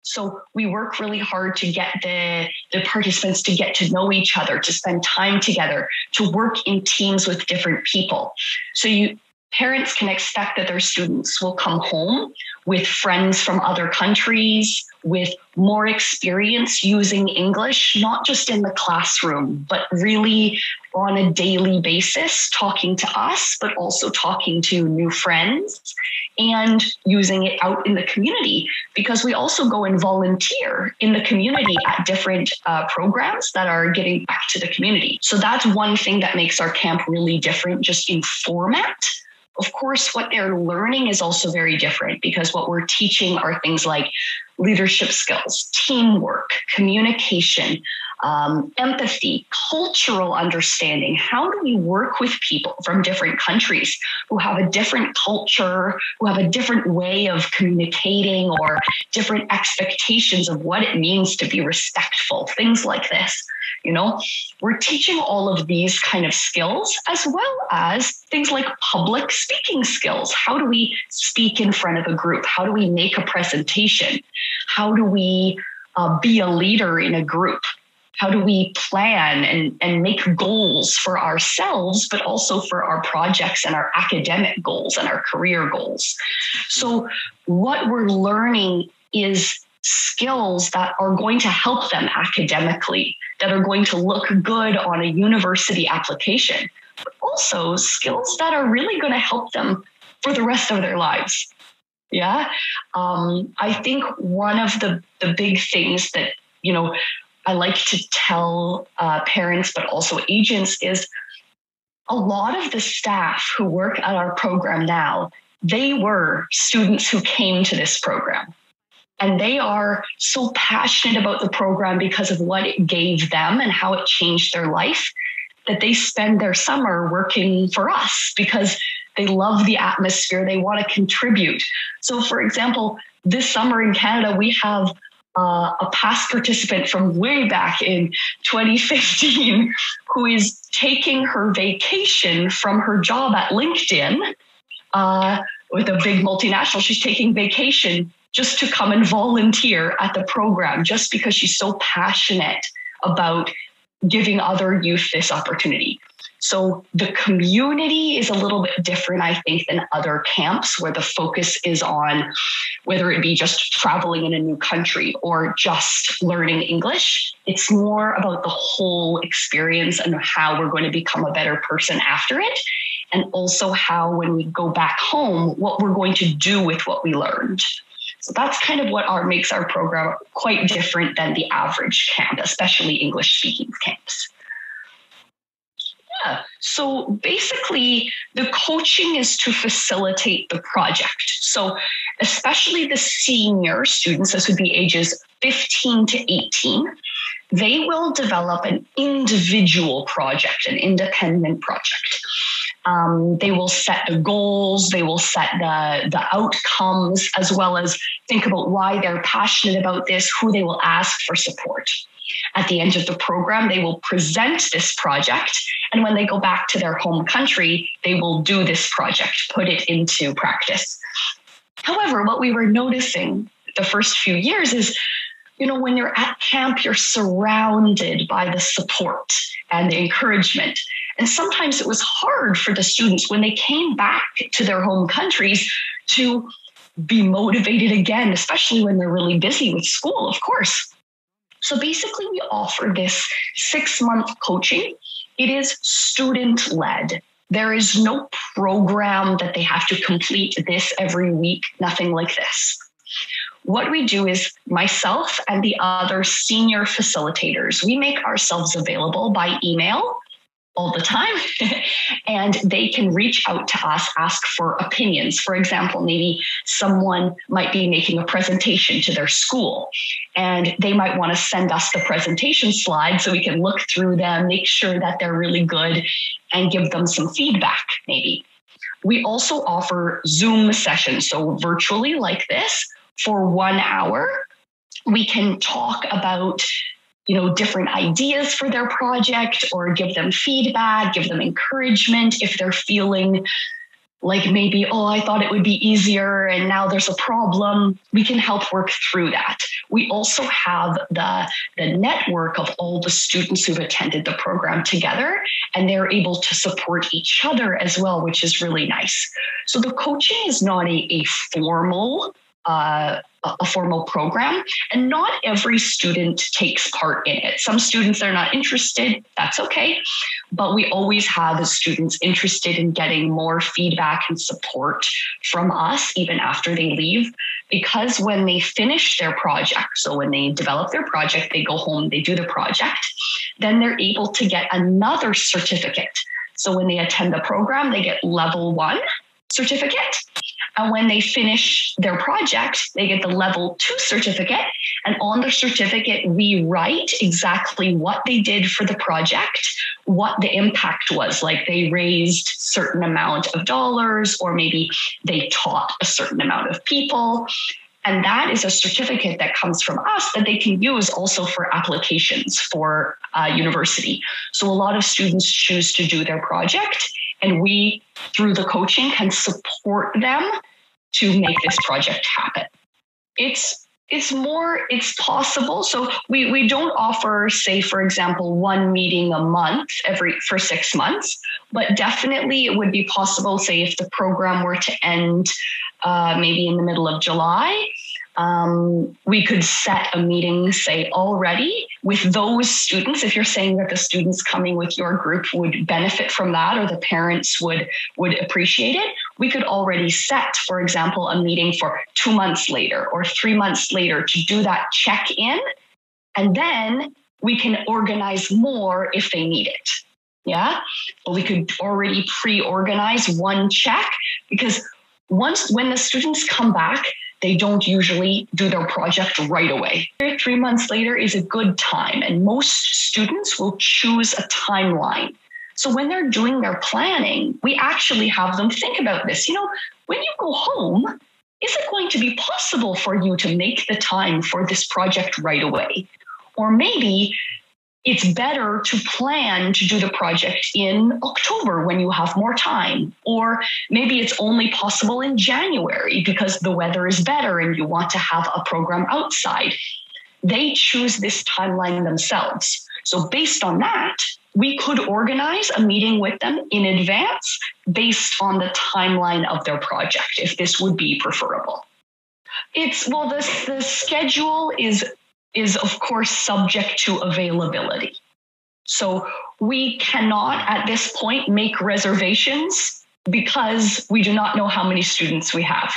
So we work really hard to get the participants to get to know each other, to spend time together, to work in teams with different people. So parents can expect that their students will come home with friends from other countries, with more experience using English, not just in the classroom, but really on a daily basis, talking to us, but also talking to new friends and using it out in the community, because we also go and volunteer in the community at different programs that are giving back to the community. So that's one thing that makes our camp really different, just in format. Of course, what they're learning is also very different, because what we're teaching are things like leadership skills, teamwork, communication, empathy, cultural understanding. How do we work with people from different countries who have a different culture, who have a different way of communicating, or different expectations of what it means to be respectful, things like this. We're teaching all of these kind of skills, as well as things like public speaking skills. How do we speak in front of a group? How do we make a presentation? How do we be a leader in a group? How do we plan and make goals for ourselves, but also for our projects and our academic goals and our career goals? So what we're learning is skills that are going to help them academically, that are going to look good on a university application, but also skills that are really going to help them for the rest of their lives. Yeah. I think one of the big things that, I like to tell parents, but also agents, is a lot of the staff who work at our program now, they were students who came to this program. And they are so passionate about the program because of what it gave them and how it changed their life, that they spend their summer working for us because they love the atmosphere. They want to contribute. So, for example, this summer in Canada, we have a past participant from way back in 2015 who is taking her vacation from her job at LinkedIn with a big multinational. She's taking vacation just to come and volunteer at the program, just because she's so passionate about giving other youth this opportunity. So the community is a little bit different, I think, than other camps, where the focus is on whether it be just traveling in a new country or just learning English. It's more about the whole experience and how we're going to become a better person after it. And also how, when we go back home, what we're going to do with what we learned. So that's kind of what makes our program quite different than the average camp, especially English-speaking camps. Yeah. So basically, the coaching is to facilitate the project. So especially the senior students, this would be ages 15 to 18, they will develop an individual project, an independent project. They will set the goals, they will set the outcomes, as well as think about why they're passionate about this, who they will ask for support. At the end of the program, they will present this project. And when they go back to their home country, they will do this project, put it into practice. However, what we were noticing the first few years is, when you're at camp, you're surrounded by the support and the encouragement. And sometimes it was hard for the students when they came back to their home countries to be motivated again, especially when they're really busy with school, of course. So basically, we offer this 6-month coaching. It is student-led. There is no program that they have to complete this every week, nothing like this. What we do is myself and the other senior facilitators, we make ourselves available by email all the time, and they can reach out to us, ask for opinions. For example, maybe someone might be making a presentation to their school, and they might want to send us the presentation slides so we can look through them, make sure that they're really good, and give them some feedback, maybe. We also offer Zoom sessions, so virtually like this, for 1 hour. We can talk about different ideas for their project, or give them feedback, give them encouragement if they're feeling like maybe, oh, I thought it would be easier and now there's a problem, we can help work through that. We also have the network of all the students who've attended the program together, and they're able to support each other as well, which is really nice. So the coaching is not a formal program, and not every student takes part in it. Some students are not interested, that's okay. But we always have students interested in getting more feedback and support from us, even after they leave, because when they finish their project, so when they develop their project, they go home, they do the project, then they're able to get another certificate. So when they attend the program, they get level 1 certificate. And when they finish their project, they get the level 2 certificate. And on the certificate, we write exactly what they did for the project, what the impact was, like they raised certain amount of dollars, or maybe they taught a certain amount of people. And that is a certificate that comes from us that they can use also for applications for university. So a lot of students choose to do their project, and we, through the coaching, can support them to make this project happen. It's possible. So we don't offer, say, for example, one meeting a month for 6 months, but definitely it would be possible, say, if the program were to end maybe in the middle of July, we could set a meeting, say, already with those students. If you're saying that the students coming with your group would benefit from that, or the parents would appreciate it, we could already set, for example, a meeting for 2 months later or 3 months later to do that check-in. And then we can organize more if they need it. Yeah. But we could already pre-organize one check, because when the students come back, they don't usually do their project right away. 3 months later is a good time, and most students will choose a timeline. So when they're doing their planning, we actually have them think about this. When you go home, is it going to be possible for you to make the time for this project right away? Or maybe it's better to plan to do the project in October when you have more time. Or maybe it's only possible in January because the weather is better and you want to have a program outside. They choose this timeline themselves. So based on that, we could organize a meeting with them in advance based on the timeline of their project, if this would be preferable. The schedule is of course subject to availability. So we cannot at this point make reservations because we do not know how many students we have.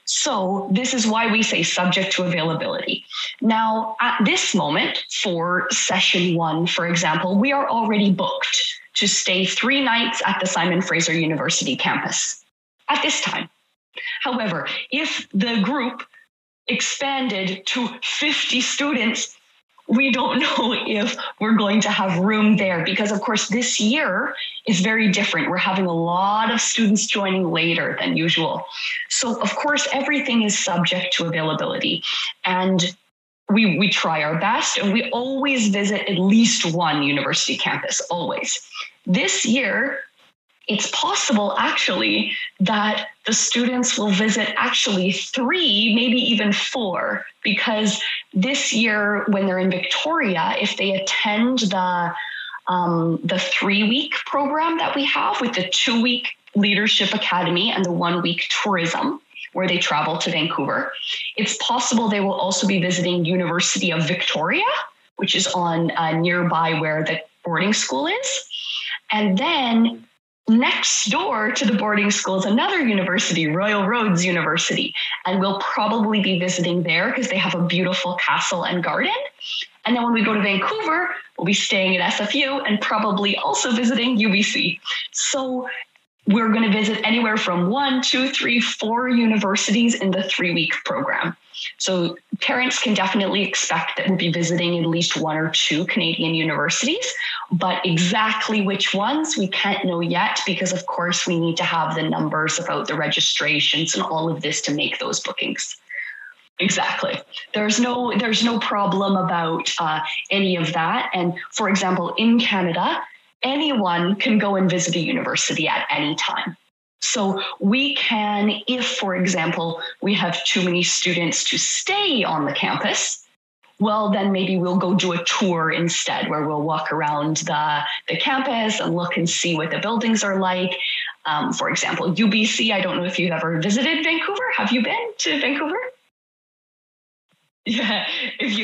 So this is why we say subject to availability. Now, at this moment for session 1, for example, we are already booked to stay 3 nights at the Simon Fraser University campus at this time. However, if the group expanded to 50 students, we don't know if we're going to have room there, because of course this year is very different. We're having a lot of students joining later than usual. So of course, everything is subject to availability, and we try our best, and we always visit at least one university campus, always. This year, it's possible actually that the students will visit actually 3, maybe even 4, because this year when they're in Victoria, if they attend the 3-week program that we have with the 2-week Leadership Academy and the 1-week tourism, where they travel to Vancouver, it's possible they will also be visiting University of Victoria, which is on nearby where the boarding school is. And then next door to the boarding school is another university, Royal Roads University, and we'll probably be visiting there because they have a beautiful castle and garden. And then when we go to Vancouver, we'll be staying at SFU and probably also visiting UBC. So we're going to visit anywhere from 1, 2, 3, 4 universities in the 3-week program. So parents can definitely expect that we'll be visiting at least 1 or 2 Canadian universities, but exactly which ones we can't know yet, because of course we need to have the numbers about the registrations and all of this to make those bookings. Exactly. There's no problem about any of that. And for example, in Canada, anyone can go and visit a university at any time. So we can, if, for example, we have too many students to stay on the campus, well, then maybe we'll go do a tour instead, where we'll walk around the campus and look and see what the buildings are like. For example, UBC, I don't know if you've ever visited Vancouver. Have you been to Vancouver? Yeah, if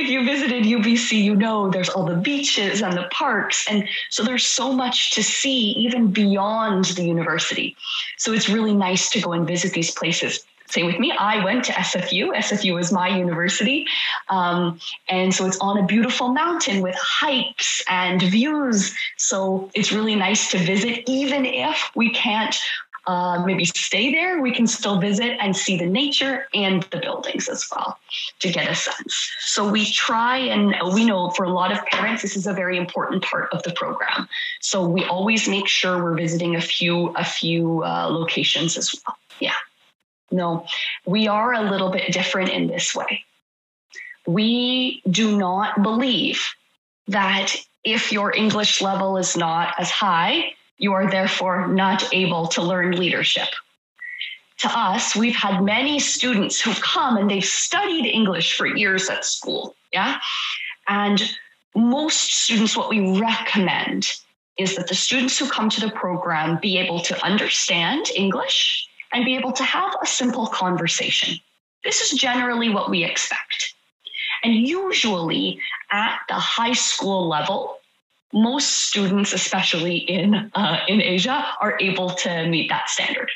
you visited UBC, you know there's all the beaches and the parks. And so there's so much to see even beyond the university. So it's really nice to go and visit these places. Same with me. I went to SFU. SFU is my university. And so it's on a beautiful mountain with hikes and views. So it's really nice to visit, even if we can't maybe stay there, we can still visit and see the nature and the buildings as well to get a sense. So we try, and we know for a lot of parents, this is a very important part of the program. So we always make sure we're visiting a few locations as well. Yeah. No, we are a little bit different in this way. We do not believe that if your English level is not as high, you are therefore not able to learn leadership. To us, we've had many students who've come and they've studied English for years at school, yeah? And most students, what we recommend is that the students who come to the program be able to understand English and be able to have a simple conversation. This is generally what we expect. And usually at the high school level, most students, especially in Asia, are able to meet that standard.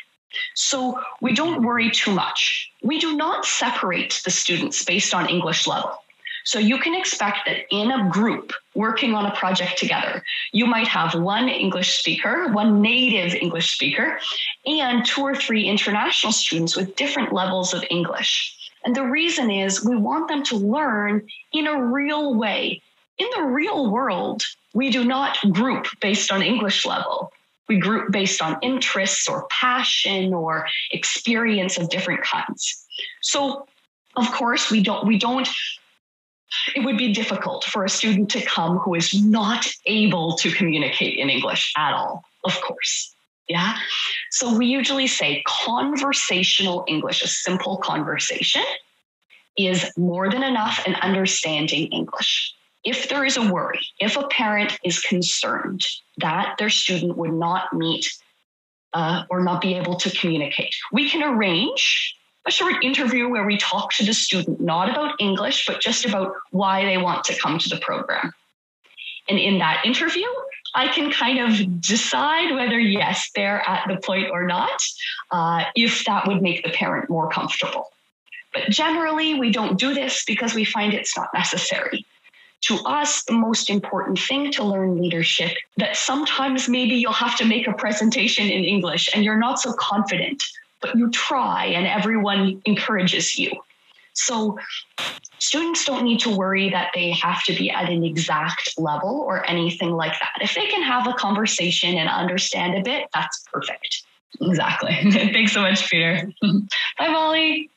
So we don't worry too much. We do not separate the students based on English level. So you can expect that in a group working on a project together, you might have one English speaker, one native English speaker, and 2 or 3 international students with different levels of English. And the reason is we want them to learn in a real way. In the real world, we do not group based on English level. We group based on interests or passion or experience of different kinds. So, of course, we don't. It would be difficult for a student to come who is not able to communicate in English at all, of course. Yeah. So we usually say conversational English, a simple conversation, is more than enough in understanding English. If there is a worry, if a parent is concerned that their student would not meet or not be able to communicate, we can arrange a short interview where we talk to the student, not about English, but just about why they want to come to the program. And in that interview, I can kind of decide whether, yes, they're at the point or not, if that would make the parent more comfortable. But generally, we don't do this because we find it's not necessary. To us, the most important thing to learn leadership, that sometimes maybe you'll have to make a presentation in English and you're not so confident, but you try and everyone encourages you. So students don't need to worry that they have to be at an exact level or anything like that. If they can have a conversation and understand a bit, that's perfect. Exactly. Thanks so much, Peter. Bye, Molly.